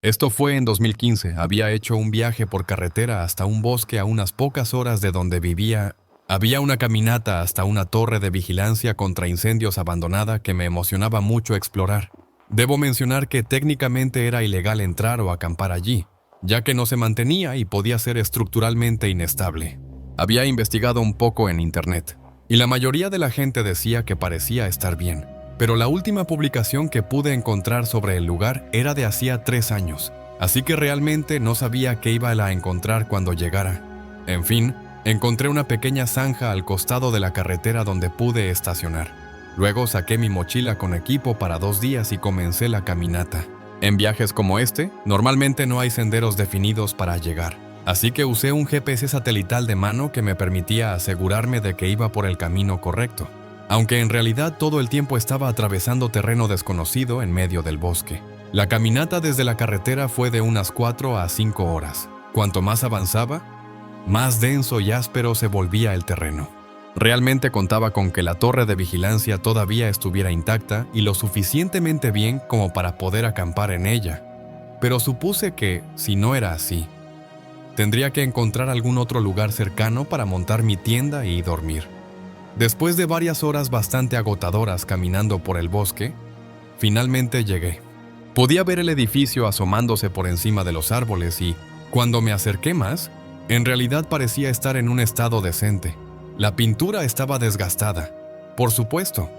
Esto fue en 2015. Había hecho un viaje por carretera hasta un bosque a unas pocas horas de donde vivía. Había una caminata hasta una torre de vigilancia contra incendios abandonada que me emocionaba mucho explorar. Debo mencionar que técnicamente era ilegal entrar o acampar allí, ya que no se mantenía y podía ser estructuralmente inestable. Había investigado un poco en internet, y la mayoría de la gente decía que parecía estar bien. Pero la última publicación que pude encontrar sobre el lugar era de hacía 3 años, así que realmente no sabía qué iba a encontrar cuando llegara. En fin, encontré una pequeña zanja al costado de la carretera donde pude estacionar. Luego saqué mi mochila con equipo para 2 días y comencé la caminata. En viajes como este, normalmente no hay senderos definidos para llegar, así que usé un GPS satelital de mano que me permitía asegurarme de que iba por el camino correcto, aunque en realidad todo el tiempo estaba atravesando terreno desconocido en medio del bosque. La caminata desde la carretera fue de unas 4 a 5 horas. Cuanto más avanzaba, más denso y áspero se volvía el terreno. Realmente contaba con que la torre de vigilancia todavía estuviera intacta y lo suficientemente bien como para poder acampar en ella. Pero supuse que, si no era así, tendría que encontrar algún otro lugar cercano para montar mi tienda y dormir. Después de varias horas bastante agotadoras caminando por el bosque, finalmente llegué. Podía ver el edificio asomándose por encima de los árboles y, cuando me acerqué más, en realidad parecía estar en un estado decente. La pintura estaba desgastada, por supuesto,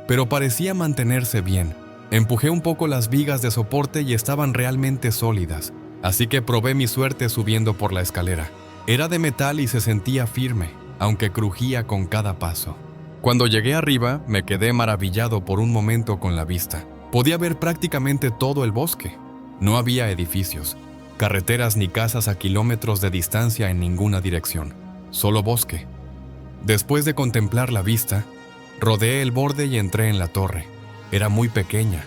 pero parecía mantenerse bien. Empujé un poco las vigas de soporte y estaban realmente sólidas, así que probé mi suerte subiendo por la escalera. Era de metal y se sentía firme, aunque crujía con cada paso. Cuando llegué arriba, me quedé maravillado por un momento con la vista. Podía ver prácticamente todo el bosque. No había edificios, carreteras ni casas a kilómetros de distancia en ninguna dirección, solo bosque. Después de contemplar la vista, rodeé el borde y entré en la torre. Era muy pequeña,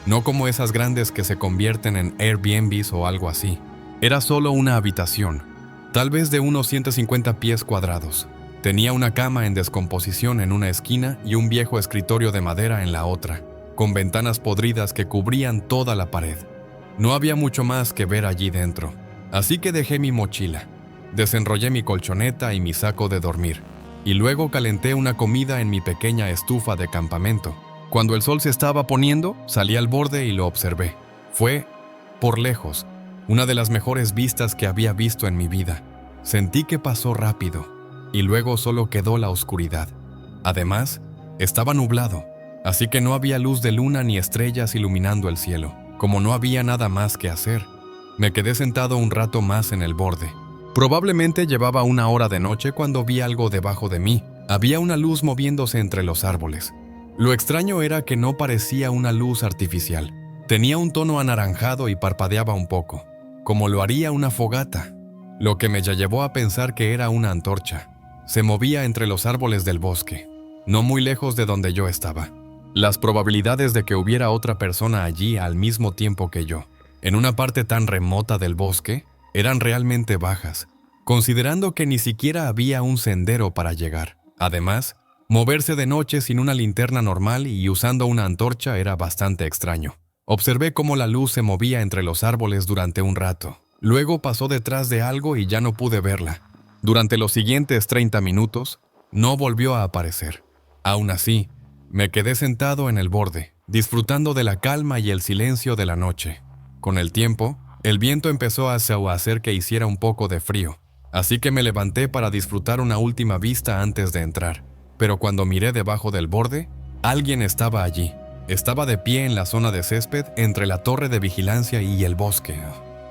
no como esas grandes que se convierten en Airbnbs o algo así. Era solo una habitación, tal vez de unos 150 pies cuadrados. Tenía una cama en descomposición en una esquina y un viejo escritorio de madera en la otra, con ventanas podridas que cubrían toda la pared. No había mucho más que ver allí dentro, así que dejé mi mochila, desenrollé mi colchoneta y mi saco de dormir, y luego calenté una comida en mi pequeña estufa de campamento. Cuando el sol se estaba poniendo, salí al borde y lo observé. Fue, por lejos, una de las mejores vistas que había visto en mi vida. Sentí que pasó rápido, y luego solo quedó la oscuridad. Además, estaba nublado, así que no había luz de luna ni estrellas iluminando el cielo. Como no había nada más que hacer, me quedé sentado un rato más en el borde. Probablemente llevaba 1 hora de noche cuando vi algo debajo de mí. Había una luz moviéndose entre los árboles. Lo extraño era que no parecía una luz artificial. Tenía un tono anaranjado y parpadeaba un poco, como lo haría una fogata, lo que me llevó a pensar que era una antorcha. Se movía entre los árboles del bosque, no muy lejos de donde yo estaba. Las probabilidades de que hubiera otra persona allí al mismo tiempo que yo, en una parte tan remota del bosque, eran realmente bajas, considerando que ni siquiera había un sendero para llegar. Además, moverse de noche sin una linterna normal y usando una antorcha era bastante extraño. Observé cómo la luz se movía entre los árboles durante un rato. Luego pasó detrás de algo y ya no pude verla. Durante los siguientes 30 minutos, no volvió a aparecer. Aún así, me quedé sentado en el borde, disfrutando de la calma y el silencio de la noche. Con el tiempo, el viento empezó a hacer que hiciera un poco de frío, así que me levanté para disfrutar una última vista antes de entrar. Pero cuando miré debajo del borde, alguien estaba allí. Estaba de pie en la zona de césped entre la torre de vigilancia y el bosque.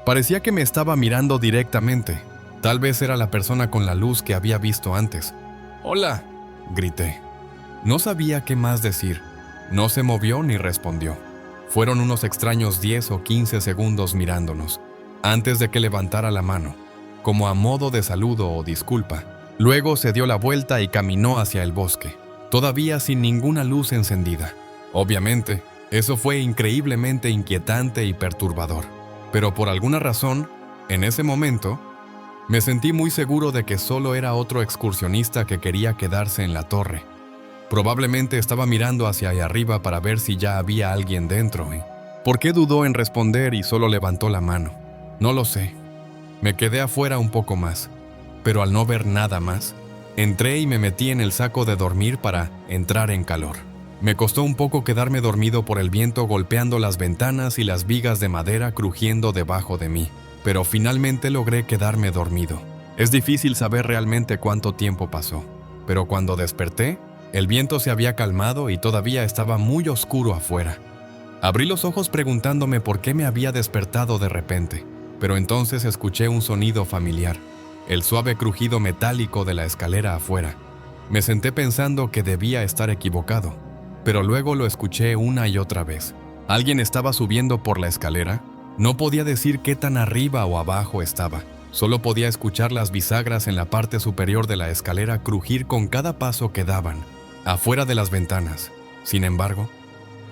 Parecía que me estaba mirando directamente. Tal vez era la persona con la luz que había visto antes. «¡Hola!», grité. No sabía qué más decir. No se movió ni respondió. Fueron unos extraños 10 o 15 segundos mirándonos, antes de que levantara la mano, como a modo de saludo o disculpa. Luego se dio la vuelta y caminó hacia el bosque, todavía sin ninguna luz encendida. Obviamente, eso fue increíblemente inquietante y perturbador. Pero por alguna razón, en ese momento, me sentí muy seguro de que solo era otro excursionista que quería quedarse en la torre. Probablemente estaba mirando hacia allá arriba para ver si ya había alguien dentro. ¿Por qué dudó en responder y solo levantó la mano? No lo sé. Me quedé afuera un poco más, pero al no ver nada más, entré y me metí en el saco de dormir para entrar en calor. Me costó un poco quedarme dormido por el viento golpeando las ventanas y las vigas de madera crujiendo debajo de mí, pero finalmente logré quedarme dormido. Es difícil saber realmente cuánto tiempo pasó, pero cuando desperté, el viento se había calmado y todavía estaba muy oscuro afuera. Abrí los ojos preguntándome por qué me había despertado de repente, pero entonces escuché un sonido familiar, el suave crujido metálico de la escalera afuera. Me senté pensando que debía estar equivocado, pero luego lo escuché una y otra vez. ¿Alguien estaba subiendo por la escalera? No podía decir qué tan arriba o abajo estaba. Solo podía escuchar las bisagras en la parte superior de la escalera crujir con cada paso que daban, afuera de las ventanas. Sin embargo,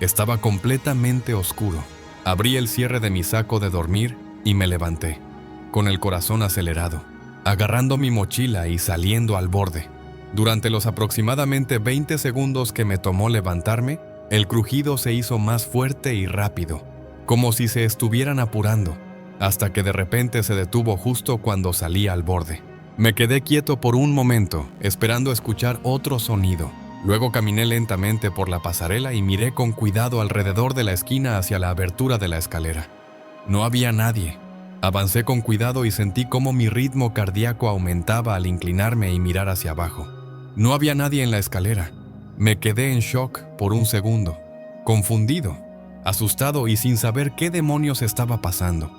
estaba completamente oscuro. Abrí el cierre de mi saco de dormir y me levanté, con el corazón acelerado, agarrando mi mochila y saliendo al borde. Durante los aproximadamente 20 segundos que me tomó levantarme, el crujido se hizo más fuerte y rápido, como si se estuvieran apurando, hasta que de repente se detuvo justo cuando salí al borde. Me quedé quieto por un momento, esperando escuchar otro sonido. Luego caminé lentamente por la pasarela y miré con cuidado alrededor de la esquina hacia la abertura de la escalera. No había nadie. Avancé con cuidado y sentí cómo mi ritmo cardíaco aumentaba al inclinarme y mirar hacia abajo. No había nadie en la escalera. Me quedé en shock por un segundo, confundido, asustado y sin saber qué demonios estaba pasando.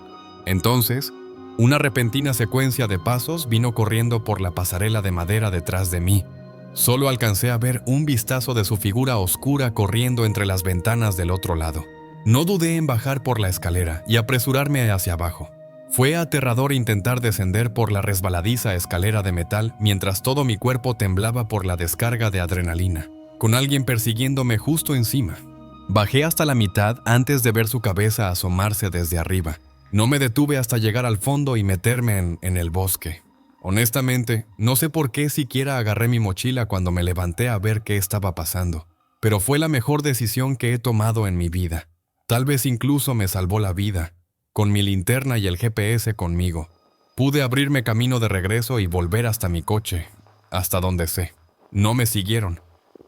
Entonces, una repentina secuencia de pasos vino corriendo por la pasarela de madera detrás de mí. Solo alcancé a ver un vistazo de su figura oscura corriendo entre las ventanas del otro lado. No dudé en bajar por la escalera y apresurarme hacia abajo. Fue aterrador intentar descender por la resbaladiza escalera de metal mientras todo mi cuerpo temblaba por la descarga de adrenalina, con alguien persiguiéndome justo encima. Bajé hasta la mitad antes de ver su cabeza asomarse desde arriba. No me detuve hasta llegar al fondo y meterme en el bosque. Honestamente, no sé por qué siquiera agarré mi mochila cuando me levanté a ver qué estaba pasando, pero fue la mejor decisión que he tomado en mi vida. Tal vez incluso me salvó la vida. Con mi linterna y el GPS conmigo, pude abrirme camino de regreso y volver hasta mi coche, hasta donde sé. No me siguieron.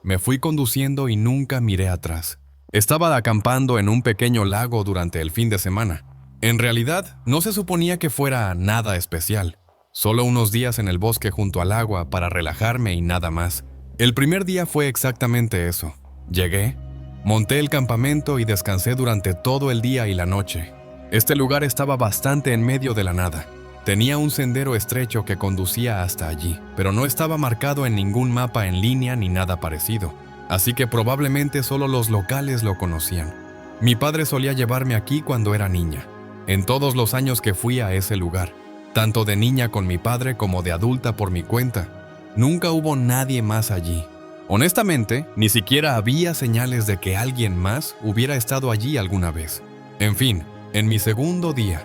Me fui conduciendo y nunca miré atrás. Estaba acampando en un pequeño lago durante el fin de semana. En realidad, no se suponía que fuera nada especial. Solo unos días en el bosque junto al agua para relajarme y nada más. El primer día fue exactamente eso. Llegué, monté el campamento y descansé durante todo el día y la noche. Este lugar estaba bastante en medio de la nada. Tenía un sendero estrecho que conducía hasta allí, pero no estaba marcado en ningún mapa en línea ni nada parecido, así que probablemente solo los locales lo conocían. Mi padre solía llevarme aquí cuando era niña, en todos los años que fui a ese lugar, tanto de niña con mi padre como de adulta por mi cuenta. Nunca hubo nadie más allí. Honestamente, ni siquiera había señales de que alguien más hubiera estado allí alguna vez. En fin, en mi segundo día,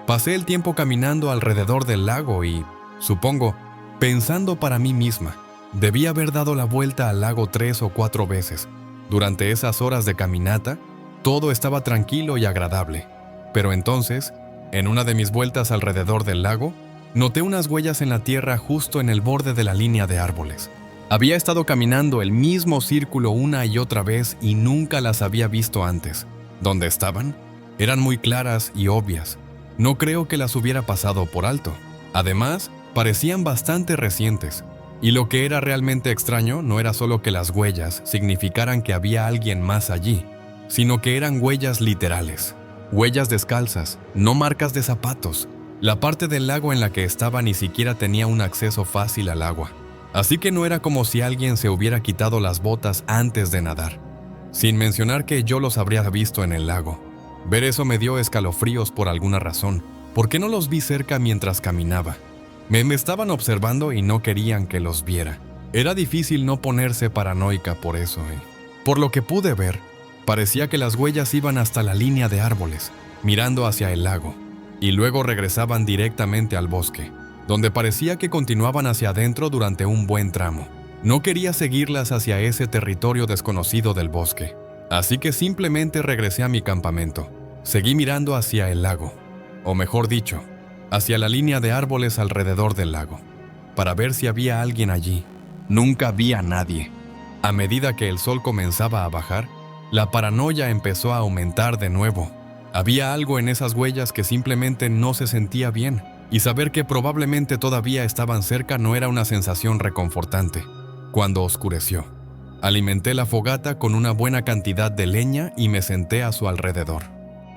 pasé el tiempo caminando alrededor del lago y, supongo, pensando para mí misma, debí haber dado la vuelta al lago 3 o 4 veces. Durante esas horas de caminata, todo estaba tranquilo y agradable. Pero entonces, en una de mis vueltas alrededor del lago, noté unas huellas en la tierra justo en el borde de la línea de árboles. Había estado caminando el mismo círculo una y otra vez y nunca las había visto antes. ¿Dónde estaban? Eran muy claras y obvias. No creo que las hubiera pasado por alto. Además, parecían bastante recientes. Y lo que era realmente extraño no era solo que las huellas significaran que había alguien más allí, sino que eran huellas literales. Huellas descalzas, no marcas de zapatos. La parte del lago en la que estaba ni siquiera tenía un acceso fácil al agua. Así que no era como si alguien se hubiera quitado las botas antes de nadar. Sin mencionar que yo los habría visto en el lago. Ver eso me dio escalofríos por alguna razón. ¿Por qué no los vi cerca mientras caminaba? Me estaban observando y no querían que los viera. Era difícil no ponerse paranoica por eso. Por lo que pude ver, parecía que las huellas iban hasta la línea de árboles, mirando hacia el lago, y luego regresaban directamente al bosque, donde parecía que continuaban hacia adentro durante un buen tramo. No quería seguirlas hacia ese territorio desconocido del bosque. Así que simplemente regresé a mi campamento. Seguí mirando hacia el lago, o mejor dicho, hacia la línea de árboles alrededor del lago, para ver si había alguien allí. Nunca vi a nadie. A medida que el sol comenzaba a bajar, la paranoia empezó a aumentar de nuevo. Había algo en esas huellas que simplemente no se sentía bien, y saber que probablemente todavía estaban cerca no era una sensación reconfortante. Cuando oscureció, alimenté la fogata con una buena cantidad de leña y me senté a su alrededor.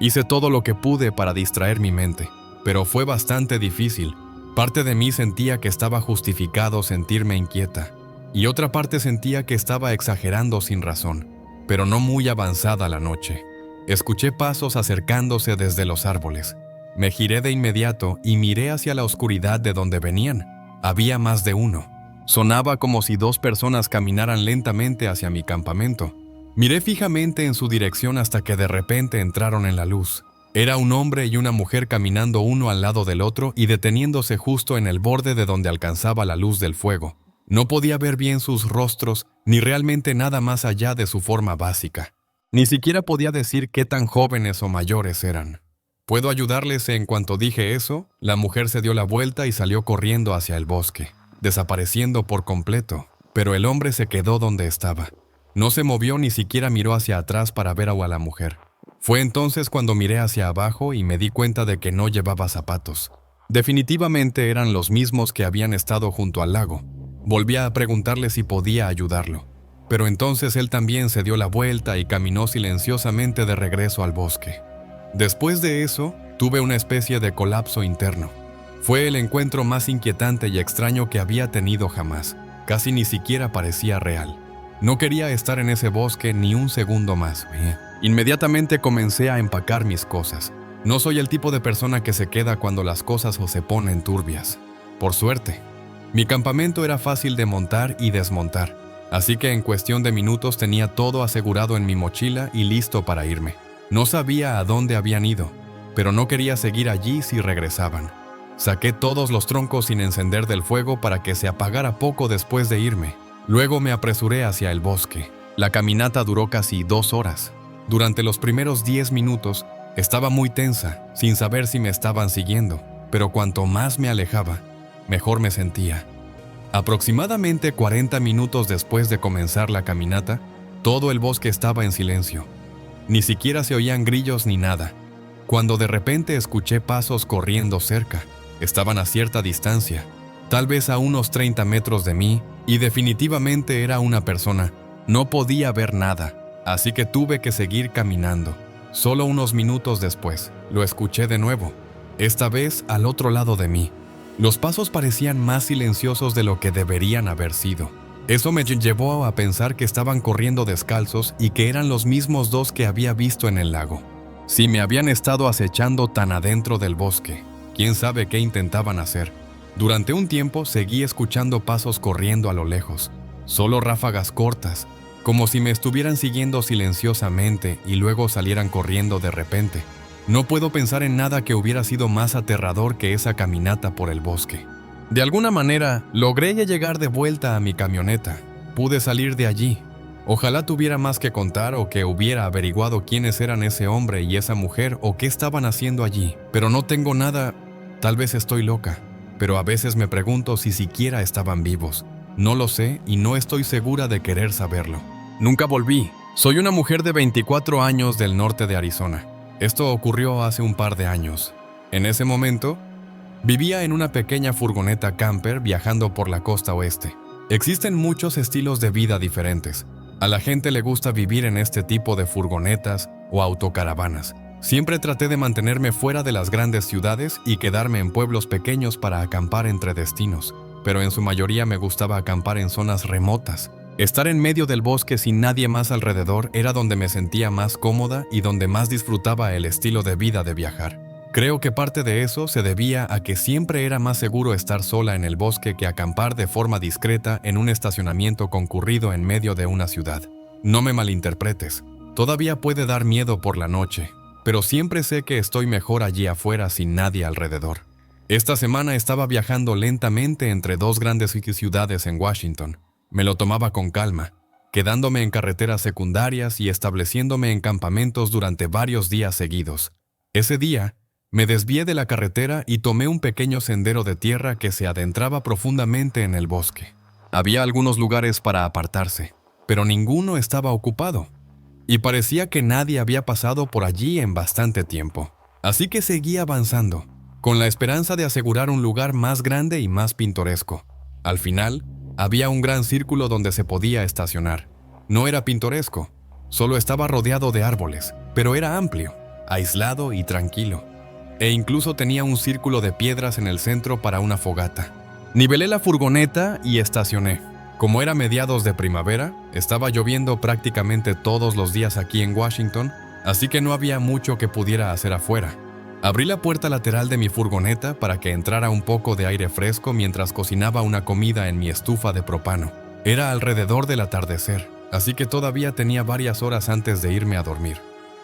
Hice todo lo que pude para distraer mi mente, pero fue bastante difícil. Parte de mí sentía que estaba justificado sentirme inquieta, y otra parte sentía que estaba exagerando sin razón, pero no muy avanzada la noche. Escuché pasos acercándose desde los árboles. Me giré de inmediato y miré hacia la oscuridad de donde venían. Había más de uno. Sonaba como si dos personas caminaran lentamente hacia mi campamento. Miré fijamente en su dirección hasta que de repente entraron en la luz. Era un hombre y una mujer caminando uno al lado del otro y deteniéndose justo en el borde de donde alcanzaba la luz del fuego. No podía ver bien sus rostros, ni realmente nada más allá de su forma básica. Ni siquiera podía decir qué tan jóvenes o mayores eran. ¿Puedo ayudarles? En cuanto dije eso, la mujer se dio la vuelta y salió corriendo hacia el bosque, desapareciendo por completo, pero el hombre se quedó donde estaba. No se movió ni siquiera miró hacia atrás para ver a la mujer. Fue entonces cuando miré hacia abajo y me di cuenta de que no llevaba zapatos. Definitivamente eran los mismos que habían estado junto al lago. Volví a preguntarle si podía ayudarlo, pero entonces él también se dio la vuelta y caminó silenciosamente de regreso al bosque. Después de eso, tuve una especie de colapso interno. Fue el encuentro más inquietante y extraño que había tenido jamás. Casi ni siquiera parecía real. No quería estar en ese bosque ni un segundo más. Inmediatamente comencé a empacar mis cosas. No soy el tipo de persona que se queda cuando las cosas se ponen turbias. Por suerte, mi campamento era fácil de montar y desmontar, así que en cuestión de minutos tenía todo asegurado en mi mochila y listo para irme. No sabía a dónde habían ido, pero no quería seguir allí si regresaban. Saqué todos los troncos sin encender del fuego para que se apagara poco después de irme. Luego me apresuré hacia el bosque. La caminata duró casi 2 horas. Durante los primeros 10 minutos estaba muy tensa, sin saber si me estaban siguiendo, pero cuanto más me alejaba, mejor me sentía. Aproximadamente 40 minutos después de comenzar la caminata, todo el bosque estaba en silencio. Ni siquiera se oían grillos ni nada, cuando de repente escuché pasos corriendo cerca. Estaban a cierta distancia, tal vez a unos 30 metros de mí, y definitivamente era una persona. No podía ver nada, así que tuve que seguir caminando. Solo unos minutos después, lo escuché de nuevo, esta vez al otro lado de mí. Los pasos parecían más silenciosos de lo que deberían haber sido. Eso me llevó a pensar que estaban corriendo descalzos y que eran los mismos dos que había visto en el lago. Si me habían estado acechando tan adentro del bosque, quién sabe qué intentaban hacer. Durante un tiempo seguí escuchando pasos corriendo a lo lejos, solo ráfagas cortas, como si me estuvieran siguiendo silenciosamente y luego salieran corriendo de repente. No puedo pensar en nada que hubiera sido más aterrador que esa caminata por el bosque. De alguna manera, logré llegar de vuelta a mi camioneta. Pude salir de allí. Ojalá tuviera más que contar o que hubiera averiguado quiénes eran ese hombre y esa mujer o qué estaban haciendo allí. Pero no tengo nada. Tal vez estoy loca, pero a veces me pregunto si siquiera estaban vivos. No lo sé y no estoy segura de querer saberlo. Nunca volví. Soy una mujer de 24 años del norte de Arizona. Esto ocurrió hace un par de años. En ese momento, vivía en una pequeña furgoneta camper viajando por la costa oeste. Existen muchos estilos de vida diferentes. A la gente le gusta vivir en este tipo de furgonetas o autocaravanas. Siempre traté de mantenerme fuera de las grandes ciudades y quedarme en pueblos pequeños para acampar entre destinos, pero en su mayoría me gustaba acampar en zonas remotas. Estar en medio del bosque sin nadie más alrededor era donde me sentía más cómoda y donde más disfrutaba el estilo de vida de viajar. Creo que parte de eso se debía a que siempre era más seguro estar sola en el bosque que acampar de forma discreta en un estacionamiento concurrido en medio de una ciudad. No me malinterpretes, todavía puede dar miedo por la noche, pero siempre sé que estoy mejor allí afuera sin nadie alrededor. Esta semana estaba viajando lentamente entre 2 grandes ciudades en Washington. Me lo tomaba con calma. quedándome en carreteras secundarias y estableciéndome en campamentos durante varios días seguidos. Ese día, me desvié de la carretera y tomé un pequeño sendero de tierra que se adentraba profundamente en el bosque. Había algunos lugares para apartarse, pero ninguno estaba ocupado, y parecía que nadie había pasado por allí en bastante tiempo. Así que seguí avanzando, con la esperanza de asegurar un lugar más grande y más pintoresco. Al final, había un gran círculo donde se podía estacionar. No era pintoresco, solo estaba rodeado de árboles, pero era amplio, aislado y tranquilo. E incluso tenía un círculo de piedras en el centro para una fogata. Nivelé la furgoneta y estacioné. Como era mediados de primavera, estaba lloviendo prácticamente todos los días aquí en Washington, así que no había mucho que pudiera hacer afuera. Abrí la puerta lateral de mi furgoneta para que entrara un poco de aire fresco mientras cocinaba una comida en mi estufa de propano. Era alrededor del atardecer, así que todavía tenía varias horas antes de irme a dormir.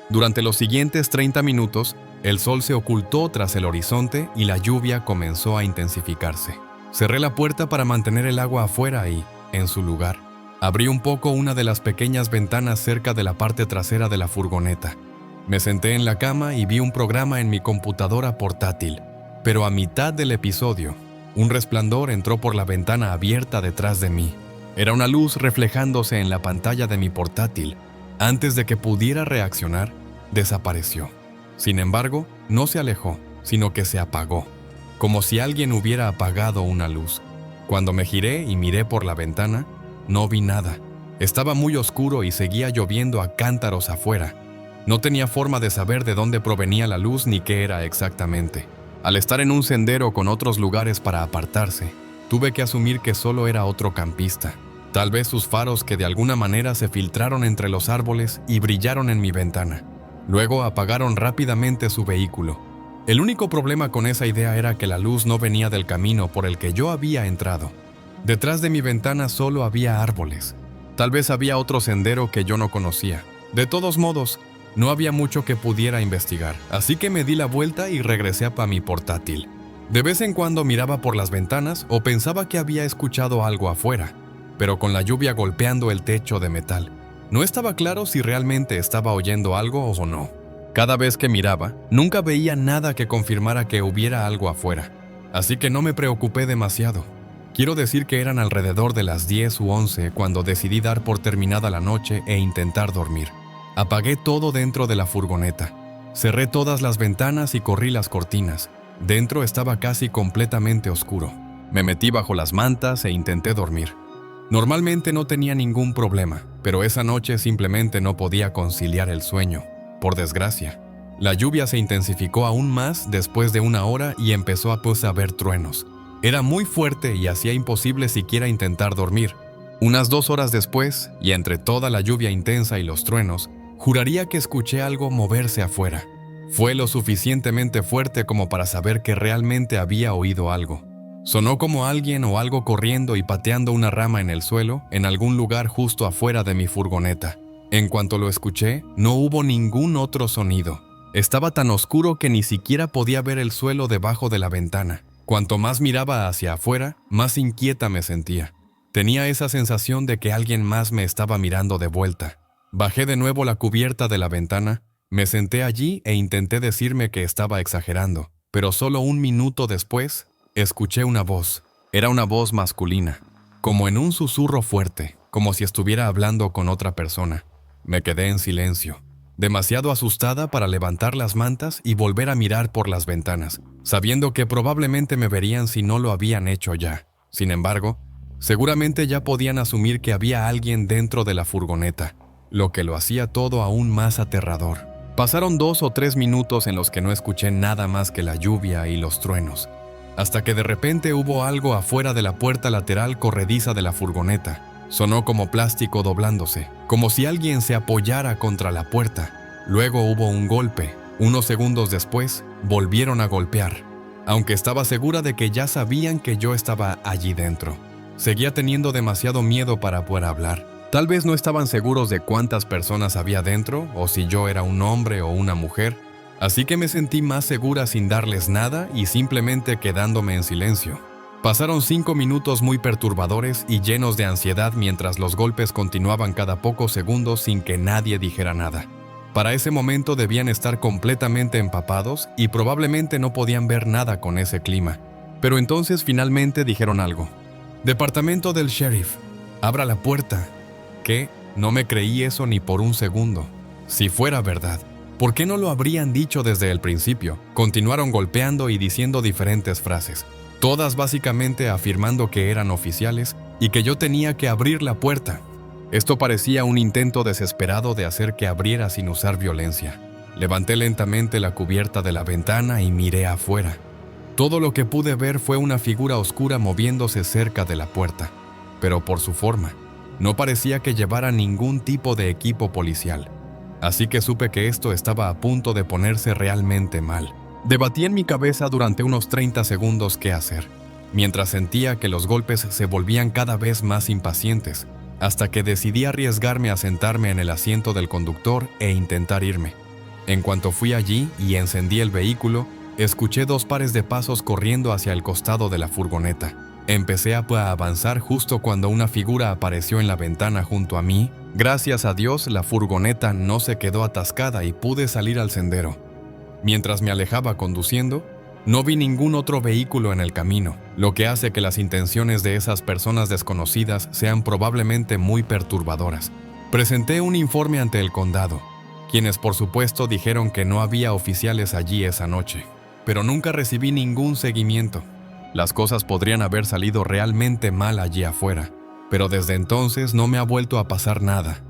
Durante los siguientes 30 minutos, el sol se ocultó tras el horizonte y la lluvia comenzó a intensificarse. Cerré la puerta para mantener el agua afuera y, en su lugar, abrí un poco una de las pequeñas ventanas cerca de la parte trasera de la furgoneta. Me senté en la cama y vi un programa en mi computadora portátil, pero a mitad del episodio, un resplandor entró por la ventana abierta detrás de mí. Era una luz reflejándose en la pantalla de mi portátil. Antes de que pudiera reaccionar, desapareció. Sin embargo, no se alejó, sino que se apagó, como si alguien hubiera apagado una luz. Cuando me giré y miré por la ventana, no vi nada. Estaba muy oscuro y seguía lloviendo a cántaros afuera. No tenía forma de saber de dónde provenía la luz ni qué era exactamente. Al estar en un sendero con otros lugares para apartarse, tuve que asumir que solo era otro campista. Tal vez sus faros que de alguna manera se filtraron entre los árboles y brillaron en mi ventana. Luego apagaron rápidamente su vehículo. El único problema con esa idea era que la luz no venía del camino por el que yo había entrado. Detrás de mi ventana solo había árboles. Tal vez había otro sendero que yo no conocía. De todos modos, no había mucho que pudiera investigar, así que me di la vuelta y regresé a mi portátil. De vez en cuando miraba por las ventanas o pensaba que había escuchado algo afuera, pero con la lluvia golpeando el techo de metal, no estaba claro si realmente estaba oyendo algo o no. Cada vez que miraba, nunca veía nada que confirmara que hubiera algo afuera, así que no me preocupé demasiado. Quiero decir que eran alrededor de las 10 u 11 cuando decidí dar por terminada la noche e intentar dormir. Apagué todo dentro de la furgoneta. Cerré todas las ventanas y corrí las cortinas. Dentro estaba casi completamente oscuro. Me metí bajo las mantas e intenté dormir. Normalmente no tenía ningún problema, pero esa noche simplemente no podía conciliar el sueño. Por desgracia, la lluvia se intensificó aún más después de una hora y empezó a haber truenos. Era muy fuerte y hacía imposible siquiera intentar dormir. Unas 2 horas después, y entre toda la lluvia intensa y los truenos, juraría que escuché algo moverse afuera. Fue lo suficientemente fuerte como para saber que realmente había oído algo. Sonó como alguien o algo corriendo y pateando una rama en el suelo en algún lugar justo afuera de mi furgoneta. En cuanto lo escuché, no hubo ningún otro sonido. Estaba tan oscuro que ni siquiera podía ver el suelo debajo de la ventana. Cuanto más miraba hacia afuera, más inquieta me sentía. Tenía esa sensación de que alguien más me estaba mirando de vuelta. Bajé de nuevo la cubierta de la ventana, me senté allí e intenté decirme que estaba exagerando, pero solo un minuto después, escuché una voz. Era una voz masculina, como en un susurro fuerte, como si estuviera hablando con otra persona. Me quedé en silencio, demasiado asustada para levantar las mantas y volver a mirar por las ventanas, sabiendo que probablemente me verían si no lo habían hecho ya. Sin embargo, seguramente ya podían asumir que había alguien dentro de la furgoneta, lo que lo hacía todo aún más aterrador. Pasaron 2 o 3 minutos en los que no escuché nada más que la lluvia y los truenos, hasta que de repente hubo algo afuera de la puerta lateral corrediza de la furgoneta. Sonó como plástico doblándose, como si alguien se apoyara contra la puerta. Luego hubo un golpe. Unos segundos después, volvieron a golpear, aunque estaba segura de que ya sabían que yo estaba allí dentro. Seguía teniendo demasiado miedo para poder hablar. Tal vez no estaban seguros de cuántas personas había dentro o si yo era un hombre o una mujer, así que me sentí más segura sin darles nada y simplemente quedándome en silencio. Pasaron 5 minutos muy perturbadores y llenos de ansiedad mientras los golpes continuaban cada pocos segundos sin que nadie dijera nada. Para ese momento debían estar completamente empapados y probablemente no podían ver nada con ese clima. Pero entonces finalmente dijeron algo. «Departamento del Sheriff, abra la puerta». ¿Qué? No me creí eso ni por un segundo. Si fuera verdad, ¿por qué no lo habrían dicho desde el principio? Continuaron golpeando y diciendo diferentes frases, todas básicamente afirmando que eran oficiales y que yo tenía que abrir la puerta. Esto parecía un intento desesperado de hacer que abriera sin usar violencia. Levanté lentamente la cubierta de la ventana y miré afuera. Todo lo que pude ver fue una figura oscura moviéndose cerca de la puerta, pero por su forma, no parecía que llevara ningún tipo de equipo policial. Así que supe que esto estaba a punto de ponerse realmente mal. Debatí en mi cabeza durante unos 30 segundos qué hacer, mientras sentía que los golpes se volvían cada vez más impacientes, hasta que decidí arriesgarme a sentarme en el asiento del conductor e intentar irme. En cuanto fui allí y encendí el vehículo, escuché 2 pares de pasos corriendo hacia el costado de la furgoneta. Empecé a avanzar justo cuando una figura apareció en la ventana junto a mí. Gracias a Dios, la furgoneta no se quedó atascada y pude salir al sendero. Mientras me alejaba conduciendo, no vi ningún otro vehículo en el camino, lo que hace que las intenciones de esas personas desconocidas sean probablemente muy perturbadoras. Presenté un informe ante el condado, quienes por supuesto dijeron que no había oficiales allí esa noche, pero nunca recibí ningún seguimiento. Las cosas podrían haber salido realmente mal allí afuera, pero desde entonces no me ha vuelto a pasar nada.